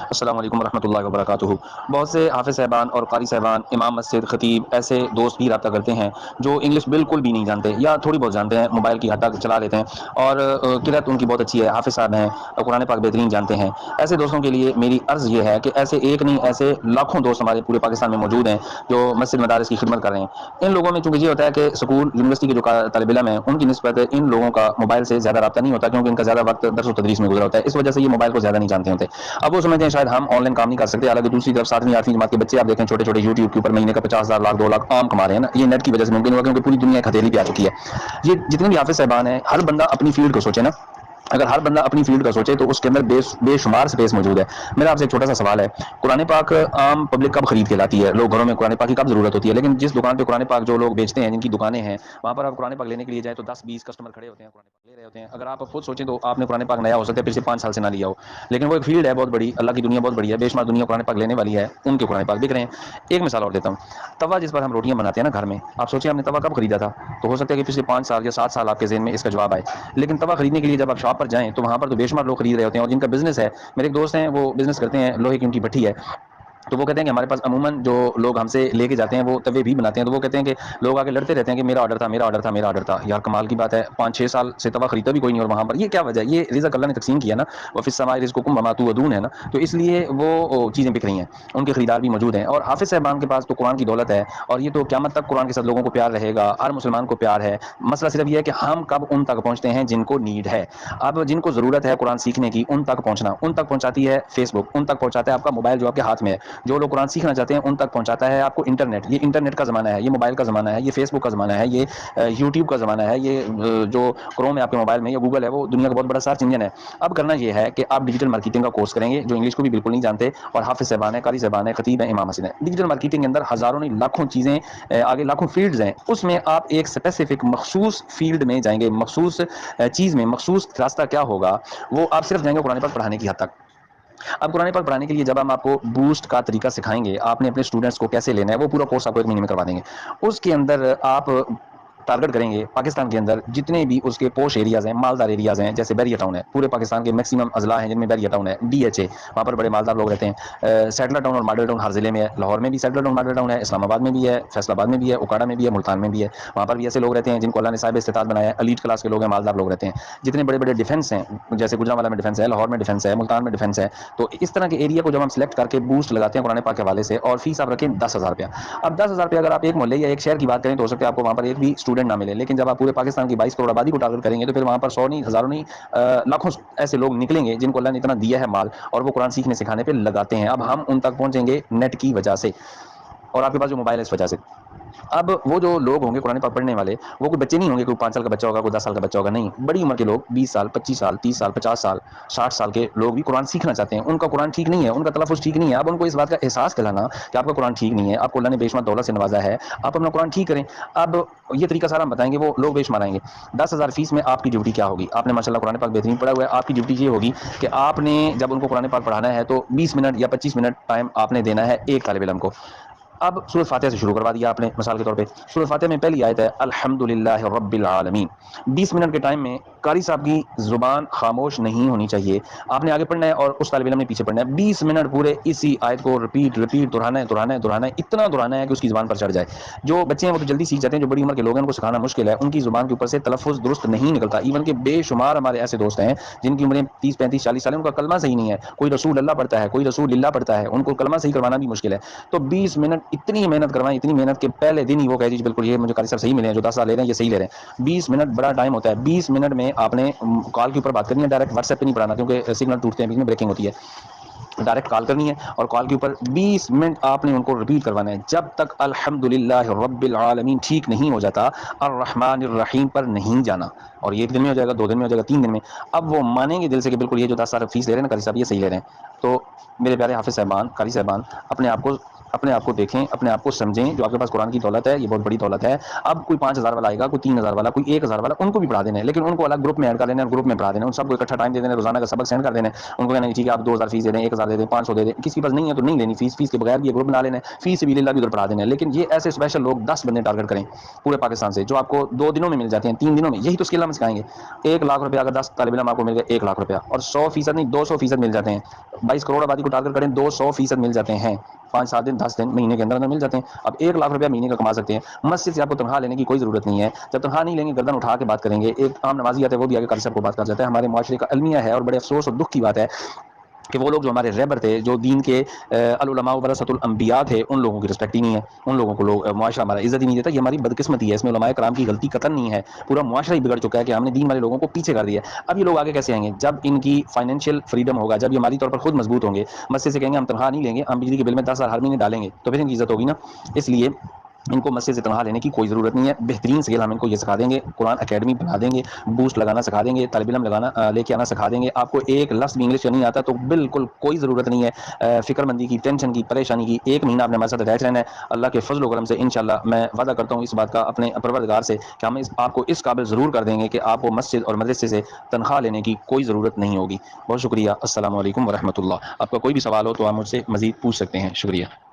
السلام علیکم ورحمۃ اللہ وبرکاتہ۔ بہت سے حافظ صاحبان اور قاری صاحبان، امام مسجد، خطیب، ایسے دوست بھی رابطہ کرتے ہیں جو انگلش بالکل بھی نہیں جانتے یا تھوڑی بہت جانتے ہیں، موبائل کی حد تک چلا لیتے ہیں اور قرأت ان کی بہت اچھی ہے، حافظ صاحب ہیں اور قرآن پاک بہترین جانتے ہیں۔ ایسے دوستوں کے لیے میری عرض یہ ہے کہ ایسے ایک نہیں، ایسے لاکھوں دوست ہمارے پورے پاکستان میں موجود ہیں جو مسجد مدارس کی خدمت کر رہے ہیں۔ ان لوگوں میں چونکہ یہ ہوتا ہے کہ اسکول یونیورسٹی کے جو طالب علم ہیں ان کی نسبت ان لوگوں کا موبائل سے زیادہ رابطہ نہیں ہوتا، کیونکہ ان کا زیادہ وقت درس و تدریس میں گزرا ہوتا ہے، اس وجہ سے یہ موبائل کو زیادہ نہیں جانتے ہوتے۔ اب وہ سمجھتے ہیں شاید ہم آن لائن کام نہیں کر سکتے، حالانکہ دوسری طرف 7ویں 8ویں جماعت کے بچے آپ دیکھیں چھوٹے چھوٹے یوٹیوب کے اوپر مہینے کا 50,000 لاکھ 2 لاکھ عام کما رہے ہیں نا، یہ نیٹ کی وجہ سے ممکن ہوا، کیونکہ پوری دنیا ایک ہتھیلی پہ آ چکی ہے۔ یہ جتنے بھی حافظ صاحبان ہیں، ہر بندہ اپنی فیلڈ کو سوچے نا، اگر ہر بندہ اپنی فیلڈ کا سوچے تو اس کے اندر بے شمار سپیس موجود ہے۔ میرا آپ سے ایک چھوٹا سا سوال ہے، قرآن پاک عام پبلک کب خرید کے لاتی ہے؟ لوگ گھروں میں قرآن پاک کی کب ضرورت ہوتی ہے؟ لیکن جس دکان پہ قرآن پاک جو لوگ بیچتے ہیں، جن کی دکانیں ہیں، وہاں پر آپ قرآن پاک لینے کے لیے جائیں تو 10 20 کسٹمر کھڑے ہوتے ہیں، قرآن پاک لے رہے ہوتے ہیں۔ اگر آپ خود سوچیں تو آپ نے قرآن پاک نیا ہو سکتا ہے پچھلے 5 سال سے نہ لیا ہو، لیکن وہ ایک فیلڈ ہے بہت بڑی، اللہ کی دنیا بہت بڑی ہے، بے شمار دنیا قرآن پاک لینے والی ہے، ان کے قرآن پاک بک رہے ہیں۔ ایک مثال اور دیتا ہوں، توا جس پر ہم روٹیاں بناتے ہیں نا گھر میں، آپ سوچیں آپ نے توا کب خریدا تھا؟ تو ہو سکتا ہے کہ پچھلے 5 سال یا 7 سال آپ کے ذہن میں اس کا جواب آئے، لیکن توا خریدنے کے لیے جب آپ شاپ پر جائیں تو وہاں پر تو بے شمار لوگ خرید رہے ہوتے ہیں، اور جن کا بزنس ہے، میرے ایک دوست ہیں وہ بزنس کرتے ہیں، لوہے کی ان کی بھٹی ہے، تو وہ کہتے ہیں کہ ہمارے پاس عموماً جو لوگ ہم سے لے کے جاتے ہیں وہ توے بھی بناتے ہیں، تو وہ کہتے ہیں کہ لوگ آگے لڑتے رہتے ہیں کہ میرا آرڈر تھا، میرا آرڈر تھا، میرا آرڈر تھا۔ یار کمال کی بات ہے، 5 6 سال سے توا خریدا بھی کوئی نہیں، اور وہاں پر یہ کیا وجہ ہے؟ یہ رزق اللہ نے تقسیم کیا نا، وفی السماء رزقکم وما توعدون ہے نا، تو اس لیے وہ چیزیں بک رہی ہیں، ان کے خریدار بھی موجود ہیں۔ اور حافظ صاحبان کے پاس تو قرآن کی دولت ہے، اور یہ تو قیامت تک قرآن کے ساتھ لوگوں کو پیار رہے گا، ہر مسلمان کو پیار ہے۔ مسئلہ صرف یہ ہے کہ ہم کب ان تک پہنچتے ہیں جن کو نیڈ ہے۔ اب جن کو ضرورت ہے قرآن سیکھنے کی، ان تک پہنچنا، ان تک پہنچاتی ہے فیس بک، ان تک پہنچاتا ہے آپ کا موبائل جو آپ کے ہاتھ میں ہے۔ جو لوگ قرآن سیکھنا چاہتے ہیں ان تک پہنچاتا ہے آپ کو انٹرنیٹ۔ یہ انٹرنیٹ کا زمانہ ہے، یہ موبائل کا زمانہ ہے، یہ فیس بک کا زمانہ ہے، یہ یوٹیوب کا زمانہ ہے، یہ جو کروم ہے آپ کے موبائل میں، یا گوگل ہے، وہ دنیا کا بہت بڑا سرچ انجن ہے۔ اب کرنا یہ ہے کہ آپ ڈیجیٹل مارکیٹنگ کا کورس کریں گے، جو انگلش کو بھی بالکل نہیں جانتے، اور حافظ صاحبان ہیں، قاری صاحبان ہیں، خطیب ہیں، امام مسجد ہیں۔ ڈیجیٹل مارکیٹنگ کے اندر ہزاروں نہیں لاکھوں چیزیں، آگے لاکھوں فیلڈز ہیں، اس میں آپ ایک اسپیسیفک مخصوص فیلڈ میں جائیں گے، مخصوص چیز میں، مخصوص راستہ کیا ہوگا، وہ آپ صرف جائیں گے قرآن پاک پڑھانے کی حد تک۔ اب قرآن پاک پڑھانے کے لیے جب ہم آپ کو بوسٹ کا طریقہ سکھائیں گے، آپ نے اپنے اسٹوڈنٹس کو کیسے لینا ہے، وہ پورا کورس آپ کو 1 مہینے میں کروا دیں گے۔ اس کے اندر آپ ٹارگٹ کریں گے پاکستان کے اندر جتنے بھی اس کے پوش ایریاز ہیں، مالدار ایریاز ہیں، جیسے بیریا ٹاؤن ہے، پورے پاکستان کے میکسیمم اضلاع ہیں جن میں بیریا ٹاؤن ہے، ڈی ایچ اے، وہاں پر بڑے مالدار لوگ رہتے ہیں۔ سیٹلر ٹاؤن اور ماڈل ٹاؤن ہر ضلع میں ہے، لاہور میں بھی سیٹلر ٹاؤن ماڈل ٹاؤن ہے، اسلام آباد میں بھی ہے، فیصل آباد میں بھی ہے، اکاڑا میں بھی ہے، ملتان میں بھی ہے، وہاں پر بھی ایسے لوگ رہتے ہیں جن کو اللہ نے صاحب استطاعت بنایا ہے، ایلیٹ کلاس کے لوگ ہیں، مالدار لوگ رہتے ہیں۔ جتنے بڑے بڑے ڈیفینس ہیں، جیسے گجرانوالہ میں ڈیفینس ہے، لاہور میں ڈیفینس ہے، ملتان میں ڈیفینس ہے، تو اس طرح کے ایریا کو جب ہم سلیکٹ کر کے بوسٹ لگاتے ہیں قرآن پاک کے حوالے سے، اور فیس آپ رکھیں 10,000 روپیہ۔ اب 10,000 روپیہ اگر آپ ایک محلے یا ایک شہر کی بات کریں تو ہو سکتا ہے آپ کو وہاں پر ایک بھی اسٹوڈنٹ نہ ملے، لیکن جب آپ پورے پاکستان کی 22 کروڑ آبادی کو ٹارگٹ کریں گے تو پھر وہاں پر 100 نہیں، ہزاروں نہیں، لاکھوں ایسے لوگ نکلیں گے جن کو اللہ نے اتنا دیا ہے مال، اور وہ قرآن سیکھنے سکھانے پہ لگاتے ہیں۔ اب ہم ان تک پہنچیں گے نیٹ کی وجہ سے، اور آپ کے پاس جو موبائل ہے اس وجہ سے۔ اب وہ جو لوگ ہوں گے قرآن پاک پڑھنے والے، وہ کوئی بچے نہیں ہوں گے، کوئی 5 سال کا بچہ ہوگا، کوئی 10 سال کا بچہ ہوگا، نہیں، بڑی عمر کے لوگ، 20 سال 25 سال 30 سال 50 سال 60 سال کے لوگ بھی قرآن سیکھنا چاہتے ہیں۔ ان کا قرآن ٹھیک نہیں ہے، ان کا تلفظ ٹھیک نہیں ہے، اب ان کو اس بات کا احساس دلانا کہ آپ کا قرآن ٹھیک نہیں ہے، آپ کو اللہ نے بے شمار دولت سے نوازا ہے، آپ اپنا قرآن ٹھیک کریں۔ اب یہ طریقہ سارا ہم بتائیں گے، وہ لوگ بے شمار آئیں گے۔ 10,000 فیس میں آپ کی ڈیوٹی کیا ہوگی؟ آپ نے ماشاءاللہ قرآن پاک بہترین پڑھا ہوا ہے، آپ کی ڈیوٹی یہ ہوگی کہ آپ نے جب ان کو قرآن پاک پڑھانا ہے تو 20 منٹ یا 25 منٹ ٹائم آپ نے دینا ہے ایک طالب علم کو۔ اب سورۃ فاتحہ سے شروع کروا دیا آپ نے، مثال کے طور پہ سورۃ فاتحہ میں پہلی آیت ہے الحمدللہ رب العالمین۔ 20 منٹ کے ٹائم میں قاری صاحب کی زبان خاموش نہیں ہونی چاہیے، آپ نے آگے پڑھنا ہے اور اس طالب علم نے پیچھے پڑھنا ہے، 20 منٹ پورے اسی آیت کو رپیٹ دہرانا ہے، اتنا دہرانا ہے کہ اس کی زبان پر چڑھ جائے۔ جو بچے ہیں وہ تو جلدی سیکھ جاتے ہیں، جو بڑی عمر کے لوگ ہیں ان کو سکھانا مشکل ہے، ان کی زبان کے اوپر سے تلفظ درست نہیں نکلتا، ایون کہ بے شمار ہمارے ایسے دوست ہیں جن کی عمریں 30 35 40 سال ہیں، ان کا کلمہ صحیح نہیں ہے، کوئی رسول اللہ پڑھتا ہے، کوئی رسول اللہ پڑھتا ہے، ان کو کلمہ صحیح کروانا بھی مشکل ہے۔ تو 20 منٹ اتنی محنت کروائیں، اتنی محنت کہ پہلے دن ہی وہ کہہ دیجیے بالکل یہ مجھے قاری صاحب صحیح ملے ہیں، جو 10 سال لے رہے ہیں یہ صحیح لے رہے ہیں۔ 20 منٹ بڑا ٹائم ہوتا ہے، 20 منٹ میں آپ نے کال کے اوپر بات کرنی ہے، ڈائریکٹ واٹس ایپ پہ نہیں پڑھانا کیونکہ سگنل ٹوٹتے ہیں، بیچ میں بریکنگ ہوتی ہے، ڈائریکٹ کال کرنی ہے، اور کال کے اوپر 20 منٹ آپ نے ان کو ریپیٹ کروانا ہے جب تک الحمدللہ رب العالمین ٹھیک نہیں ہو جاتا، الرحمن الرحیم پر نہیں جانا، اور یہ 1 دن میں ہو جائے گا، 2 دن میں ہو جائے گا، 3 دن میں۔ اب وہ مانیں گے دل سے کہ بالکل یہ جو 10 سال فیس لے رہے ہیں نا قاری صاحب یہ صحیح لے رہے ہیں۔ تو میرے پیارے حافظ صاحبان، قاری صاحبان، اپنے آپ کو اپنے آپ کو دیکھیں، اپنے آپ کو سمجھیں، جو آپ کے پاس قرآن کی دولت ہے یہ بہت بڑی دولت ہے. اب کوئی 5,000 والا آئے گا، کوئی 3,000 والا، کوئی 1,000 والا، ان کو بھی پڑھا دینا ہے، لیکن ان کو الگ گروپ میں ایڈ کر لینا ہے، گروپ میں پڑھا دینا ہے، ان سب کو اکٹھا ٹائم دے دینا ہے، روزانہ کا سبق سینڈ کر دینا ہے، ان کو کہنا ہے ٹھیک ہے آپ 2,000 فیس دے دیں، 1,000 دے دیں، 500 دے دیں، کسی کے پاس نہیں ہے تو نہیں لینی فیس کے بغیر بھی یہ گروپ بنا لینا ہے، فیس سبیل اللہ بھی ادھر پڑھا دینا ہے. لیکن یہ ایسے اسپیشل لوگ 10 بندے ٹارگٹ کریں پورے پاکستان سے، جو آپ کو 2 دنوں میں مل جاتے ہیں، 3 دنوں میں. یہی تو اسکل ہم سکھائیں گے. 1,00,000 روپیہ اگر 10 طالب علم آپ کو مل گئے، 1,00,000 روپیہ، اور 100% نہیں 200% مل جاتے ہیں. 22 کروڑ آبادی کو ٹارگٹ کریں، 200% مل جاتے ہیں. 5-7 دن 10 دن مہینے کے اندر مل جاتے ہیں. اب 1,00,000 روپیہ مہینے کا کما سکتے ہیں. مسجد سے آپ کو تنخواہ لینے کی کوئی ضرورت نہیں ہے. جب تنخواہ نہیں لیں گے گردن اٹھا کے بات کریں گے. ایک عام نمازی آتے ہیں وہ بھی آگے کر سب کو بات کر جاتا ہے. ہمارے معاشرے کا المیہ ہے اور بڑے افسوس اور دکھ کی بات ہے کہ وہ لوگ جو ہمارے رہبر تھے، جو دین کے العلماء ورثۃ الانبیاء تھے، ان لوگوں کی رسپیکٹ ہی نہیں ہے. ان لوگوں کو لوگ معاشرہ ہمارا عزت ہی نہیں دیتا. یہ ہماری بدقسمتی ہے، اس میں علماء کرام کی غلطی قطعا نہیں ہے. پورا معاشرہ ہی بگڑ چکا ہے کہ ہم نے دین والے لوگوں کو پیچھے کر دیا. اب یہ لوگ آگے کیسے آئیں گے؟ جب ان کی فائنینشیل فریڈم ہوگا، جب یہ ہماری طور پر خود مضبوط ہوں گے. مسجد سے کہیں گے ہم تنخواہ نہیں لیں گے، ہم بجلی کے بل میں 10,000 ہر مہینے ڈالیں گے، تو پھر ان کی عزت ہوگی نا. اس لیے ان کو مسجد سے تنخواہ لینے کی کوئی ضرورت نہیں ہے. بہترین سکل ہم ان کو یہ سکھا دیں گے، قرآن اکیڈمی بنا دیں گے، بوسٹ لگانا سکھا دیں گے، طالب علم لے کے آنا سکھا دیں گے. آپ کو ایک لفظ بھی انگلش کا نہیں آتا تو بالکل کوئی ضرورت نہیں ہے فکر مندی کی، ٹینشن کی، پریشانی کی. 1 مہینہ آپ نے ہمارے ساتھ اٹیچ رہنا ہے. اللہ کے فضل و کرم سے انشاءاللہ میں وعدہ کرتا ہوں اس بات کا اپنے پروردگار سے کہ ہم آپ کو اس قابل ضرور کر دیں گے کہ آپ کو مسجد اور مدرسے سے تنخواہ لینے کی کوئی ضرورت نہیں ہوگی. بہت شکریہ. السلام علیکم ورحمۃ اللہ. آپ کا کوئی بھی سوال ہو تو آپ مجھ سے مزید پوچھ سکتے ہیں. شکریہ.